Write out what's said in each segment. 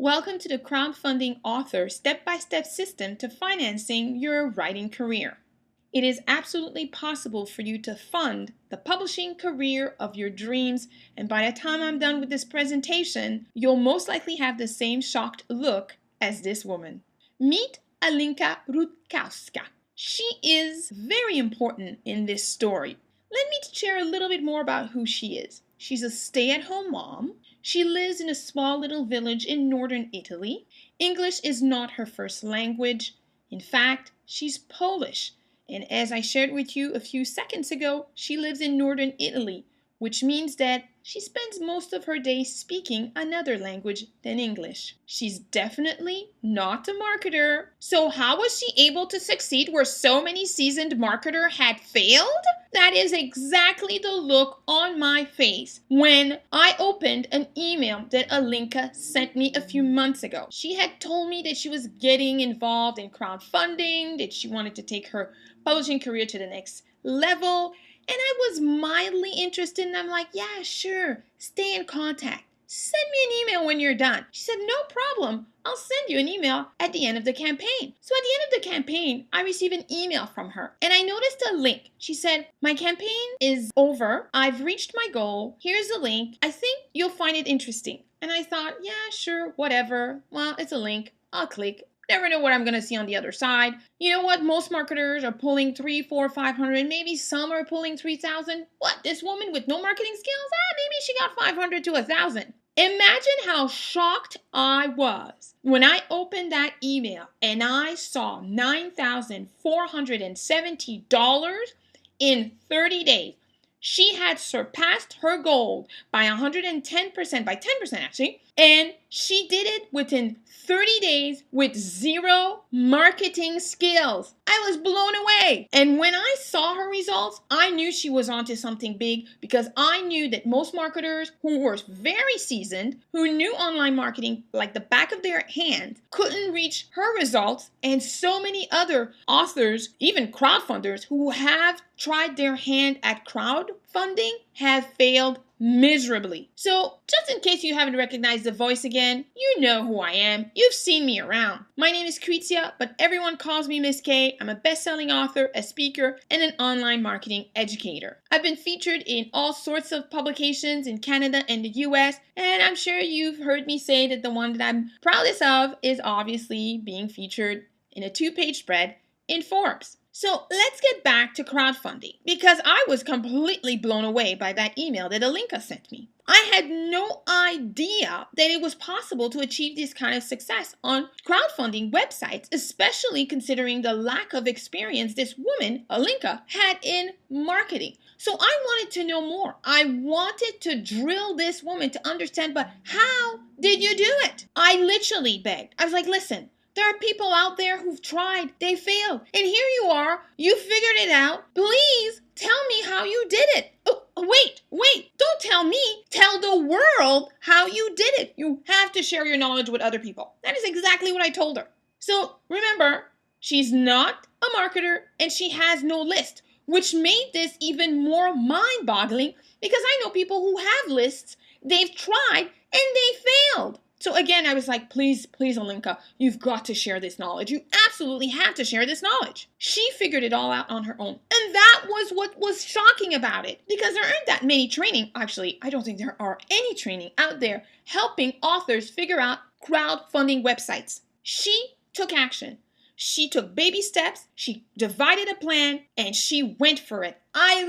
Welcome to the Crowdfunding Author step-by-step system to financing your writing career. It is absolutely possible for you to fund the publishing career of your dreams, and by the time I'm done with this presentation, you'll most likely have the same shocked look as this woman. Meet Alinka Rutkowska. She is very important in this story. Let me share a little bit more about who she is. She's a stay-at-home mom. She lives in a small little village in northern Italy. English is not her first language. In fact, she's Polish. And as I shared with you a few seconds ago, she lives in northern Italy, which means that she spends most of her day speaking another language than English. She's definitely not a marketer. So how was she able to succeed where so many seasoned marketers had failed? That is exactly the look on my face when I opened an email that Alinka sent me a few months ago. She had told me that she was getting involved in crowdfunding, that she wanted to take her publishing career to the next level. And I was mildly interested, and I'm like, yeah, sure, stay in contact. Send me an email when you're done. She said, no problem. I'll send you an email at the end of the campaign. So at the end of the campaign, I received an email from her, and I noticed a link. She said, my campaign is over. I've reached my goal. Here's the link. I think you'll find it interesting. And I thought, yeah, sure, whatever. Well, it's a link. I'll click. Never know what I'm going to see on the other side. You know what? Most marketers are pulling 3, 4, 500. Maybe some are pulling 3,000. What? This woman with no marketing skills? Maybe she got 500 to 1,000. Imagine how shocked I was when I opened that email and I saw $9,470 in 30 days. She had surpassed her goal by 110%, by 10% actually, and she did it within 30 days with zero marketing skills. I was blown away. And when I saw her results, I knew she was onto something big because I knew that most marketers who were very seasoned, who knew online marketing like the back of their hand, couldn't reach her results. And so many other authors, even crowdfunders who have tried their hand at crowdfunding have failed miserably. So just in case you haven't recognized the voice again, you know who I am. You've seen me around. My name is Kritia, but everyone calls me Miss K. I'm a best-selling author, a speaker, and an online marketing educator. I've been featured in all sorts of publications in Canada and the US, and I'm sure you've heard me say that the one that I'm proudest of is obviously being featured in a 2-page spread in Forbes. So let's get back to crowdfunding because I was completely blown away by that email that Alinka sent me. I had no idea that it was possible to achieve this kind of success on crowdfunding websites, especially considering the lack of experience this woman, Alinka, had in marketing. So I wanted to know more. I wanted to drill this woman to understand, but how did you do it? I literally begged. I was like, listen, there are people out there who've tried, they failed. And here you are, you figured it out. Please tell me how you did it. Oh, wait, don't tell me. Tell the world how you did it. You have to share your knowledge with other people. That is exactly what I told her. So remember, she's not a marketer and she has no list, which made this even more mind-boggling because I know people who have lists, they've tried and they failed. So again, I was like, please, Alinka, you've got to share this knowledge. You absolutely have to share this knowledge. She figured it all out on her own. And that was what was shocking about it. Because there aren't that many training. Actually, I don't think there are any training out there helping authors figure out crowdfunding websites. She took action. She took baby steps. She divided a plan and she went for it. I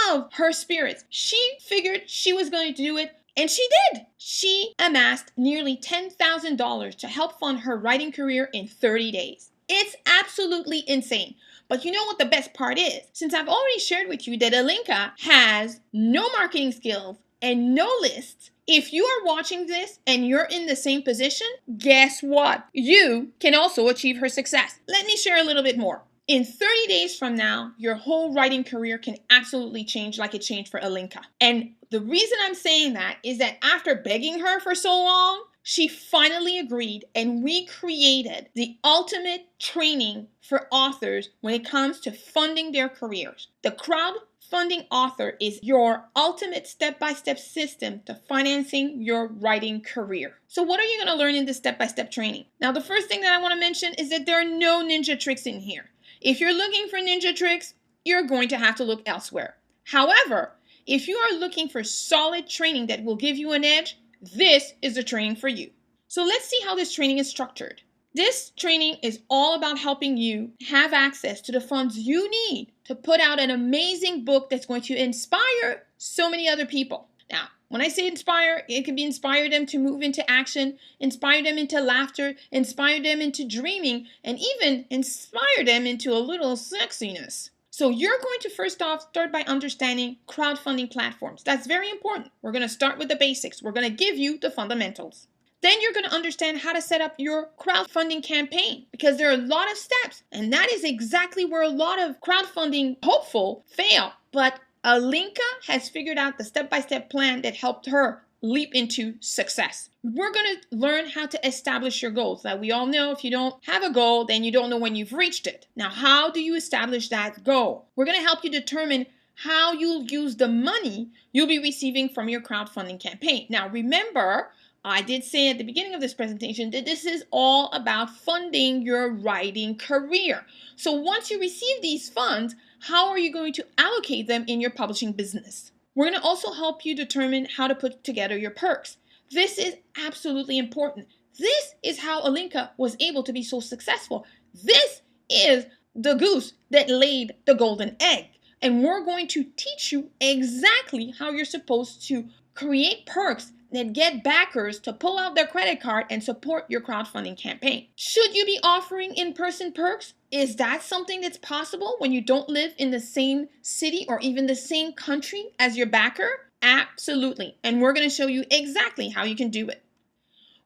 love her spirit. She figured she was going to do it. And she did. She amassed nearly $10,000 to help fund her writing career in 30 days. It's absolutely insane. But you know what the best part is? Since I've already shared with you that Alinka has no marketing skills and no lists, if you are watching this and you're in the same position, guess what? You can also achieve her success. Let me share a little bit more. In 30 days from now, your whole writing career can absolutely change like it changed for Alinka. And the reason I'm saying that is that after begging her for so long, she finally agreed and we created the ultimate training for authors when it comes to funding their careers. The Crowdfunding Crowdfunding Author is your ultimate step-by-step system to financing your writing career. So what are you going to learn in this step-by-step training? Now, the first thing that I want to mention is that there are no ninja tricks in here. If you're looking for ninja tricks, you're going to have to look elsewhere. However, if you are looking for solid training that will give you an edge, this is the training for you. So let's see how this training is structured. This training is all about helping you have access to the funds you need to put out an amazing book that's going to inspire so many other people. Now, when I say inspire, it can be inspire them to move into action, inspire them into laughter, inspire them into dreaming, and even inspire them into a little sexiness. So you're going to first off start by understanding crowdfunding platforms. That's very important. We're going to start with the basics. We're going to give you the fundamentals. Then you're going to understand how to set up your crowdfunding campaign because there are a lot of steps. And that is exactly where a lot of crowdfunding hopeful fail. But Alinka has figured out the step-by-step plan that helped her leap into success. We're going to learn how to establish your goals. Now, we all know if you don't have a goal, then you don't know when you've reached it. Now, how do you establish that goal? We're going to help you determine how you'll use the money you'll be receiving from your crowdfunding campaign. Now, remember, I did say at the beginning of this presentation that this is all about funding your writing career. So once you receive these funds, how are you going to allocate them in your publishing business? We're going to also help you determine how to put together your perks. This is absolutely important. This is how Alinka was able to be so successful. This is the goose that laid the golden egg. And we're going to teach you exactly how you're supposed to create perks that get backers to pull out their credit card and support your crowdfunding campaign. Should you be offering in-person perks? Is that something that's possible when you don't live in the same city or even the same country as your backer? Absolutely. And we're going to show you exactly how you can do it.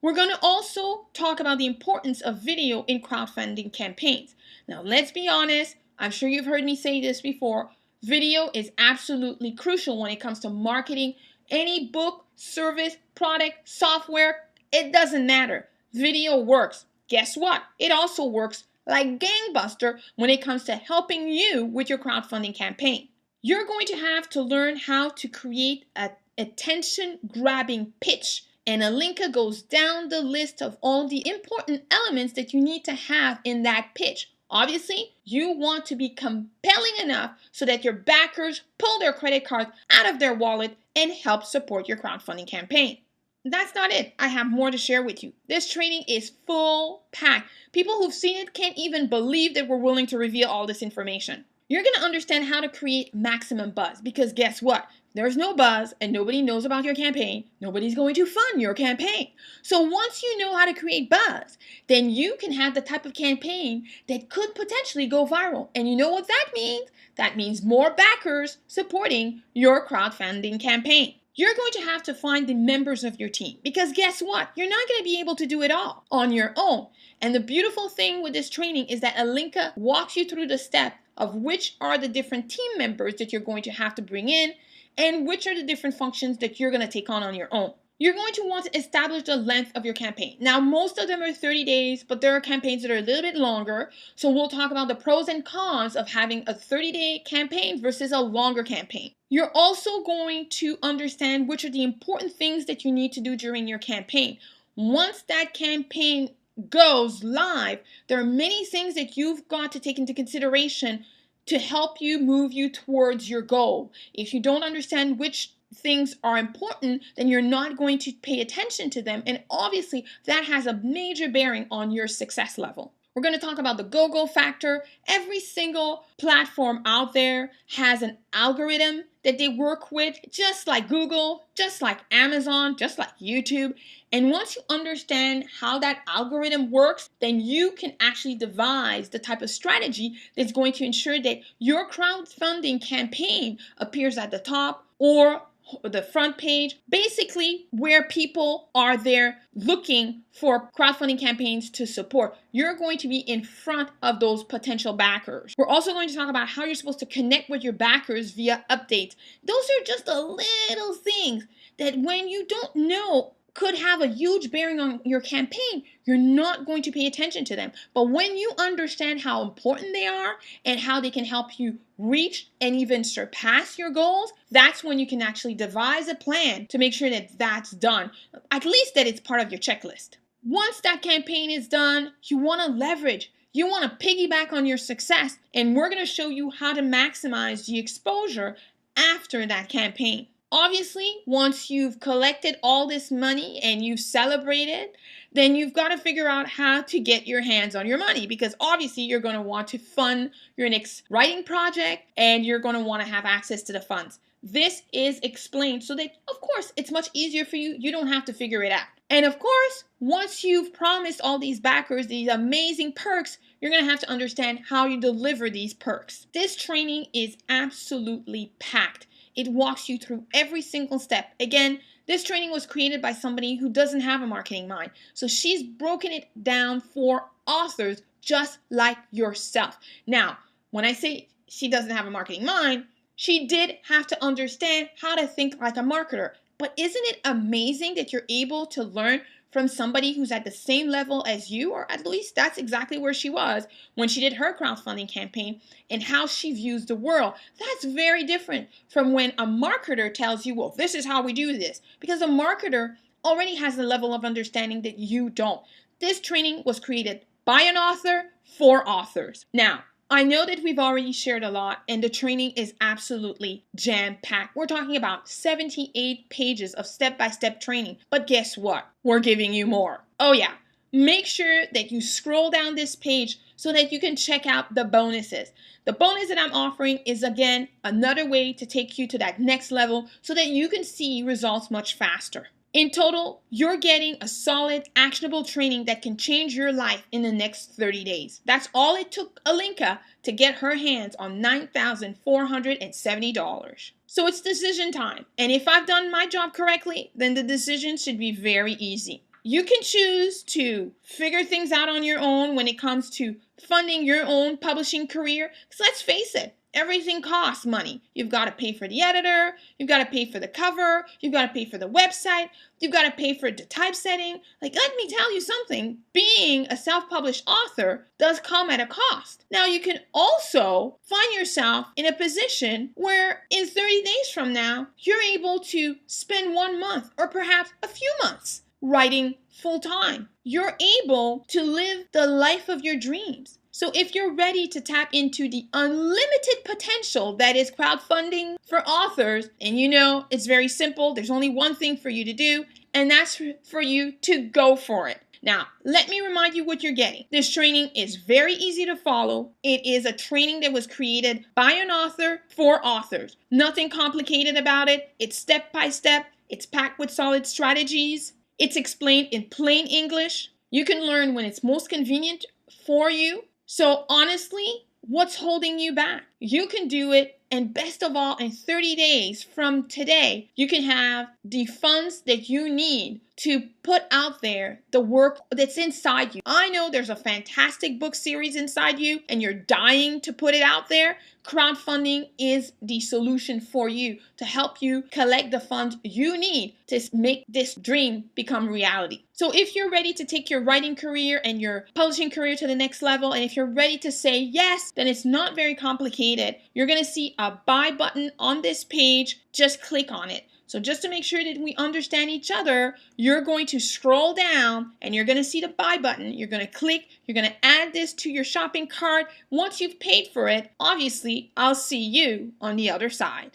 We're going to also talk about the importance of video in crowdfunding campaigns. Now, let's be honest. I'm sure you've heard me say this before. Video is absolutely crucial when it comes to marketing any book, service, product, software. It doesn't matter. Video works. Guess what? It also works like gangbuster when it comes to helping you with your crowdfunding campaign. You're going to have to learn how to create an attention-grabbing pitch, and Alinka goes down the list of all the important elements that you need to have in that pitch. Obviously, you want to be compelling enough so that your backers pull their credit cards out of their wallet and help support your crowdfunding campaign. That's not it. I have more to share with you. This training is full packed. People who've seen it can't even believe that we're willing to reveal all this information. You're going to understand how to create maximum buzz because guess what? There's no buzz and nobody knows about your campaign. Nobody's going to fund your campaign. So once you know how to create buzz, then you can have the type of campaign that could potentially go viral. And you know what that means? That means more backers supporting your crowdfunding campaign. You're going to have to find the members of your team because guess what? You're not going to be able to do it all on your own. And the beautiful thing with this training is that Alinka walks you through the step of which are the different team members that you're going to have to bring in and which are the different functions that you're going to take on your own. You're going to want to establish the length of your campaign. Now, most of them are 30 days, but there are campaigns that are a little bit longer. So we'll talk about the pros and cons of having a 30-day campaign versus a longer campaign. You're also going to understand which are the important things that you need to do during your campaign. Once that campaign goes live, there are many things that you've got to take into consideration to help you move you towards your goal. If you don't understand which things are important, then you're not going to pay attention to them. And obviously, that has a major bearing on your success level. We're going to talk about the go-go factor. Every single platform out there has an algorithm that they work with, just like Google, just like Amazon, just like YouTube. And once you understand how that algorithm works, then you can actually devise the type of strategy that's going to ensure that your crowdfunding campaign appears at the top or the front page, basically where people are there looking for crowdfunding campaigns to support. You're going to be in front of those potential backers. We're also going to talk about how you're supposed to connect with your backers via updates. Those are just the little things that when you don't know could have a huge bearing on your campaign, you're not going to pay attention to them. But when you understand how important they are and how they can help you reach and even surpass your goals, that's when you can actually devise a plan to make sure that that's done, at least that it's part of your checklist. Once that campaign is done, you want to leverage. You want to piggyback on your success, and we're going to show you how to maximize the exposure after that campaign. Obviously, once you've collected all this money and you've celebrated, then you've got to figure out how to get your hands on your money, because obviously you're going to want to fund your next writing project and you're going to want to have access to the funds. This is explained so that, of course, it's much easier for you. You don't have to figure it out. And of course, once you've promised all these backers these amazing perks, you're going to have to understand how you deliver these perks. This training is absolutely packed. It walks you through every single step. Again, this training was created by somebody who doesn't have a marketing mind. So she's broken it down for authors just like yourself. Now, when I say she doesn't have a marketing mind, she did have to understand how to think like a marketer. But isn't it amazing that you're able to learn from somebody who's at the same level as you, or at least that's exactly where she was when she did her crowdfunding campaign, and how she views the world? That's very different from when a marketer tells you, well, this is how we do this, because a marketer already has a level of understanding that you don't. This training was created by an author for authors. Now, I know that we've already shared a lot, and the training is absolutely jam-packed. We're talking about 78 pages of step-by-step training. But guess what? We're giving you more. Oh yeah, make sure that you scroll down this page so that you can check out the bonuses. The bonus that I'm offering is, again, another way to take you to that next level so that you can see results much faster. In total, you're getting a solid, actionable training that can change your life in the next 30 days. That's all it took Alinka to get her hands on $9,470. So it's decision time. And if I've done my job correctly, then the decision should be very easy. You can choose to figure things out on your own when it comes to funding your own publishing career. Because let's face it, everything costs money. You've got to pay for the editor, you've got to pay for the cover, you've got to pay for the website, you've got to pay for the typesetting. Like, let me tell you something, being a self-published author does come at a cost. Now, you can also find yourself in a position where in 30 days from now, you're able to spend 1 month or perhaps a few months writing full-time. You're able to live the life of your dreams. So if you're ready to tap into the unlimited potential that is crowdfunding for authors, and you know it's very simple, there's only one thing for you to do, and that's for you to go for it. Now, let me remind you what you're getting. This training is very easy to follow. It is a training that was created by an author for authors. Nothing complicated about it. It's step by step. It's packed with solid strategies. It's explained in plain English. You can learn when it's most convenient for you. So honestly, what's holding you back? You can do it, and best of all, in 30 days from today, you can have the funds that you need to put out there the work that's inside you. I know there's a fantastic book series inside you, and you're dying to put it out there. Crowdfunding is the solution for you to help you collect the funds you need to make this dream become reality. So if you're ready to take your writing career and your publishing career to the next level, and if you're ready to say yes, then it's not very complicated. You're going to see a buy button on this page. Just click on it. So just to make sure that we understand each other, you're going to scroll down and you're going to see the buy button. You're going to click. You're going to add this to your shopping cart. Once you've paid for it, obviously, I'll see you on the other side.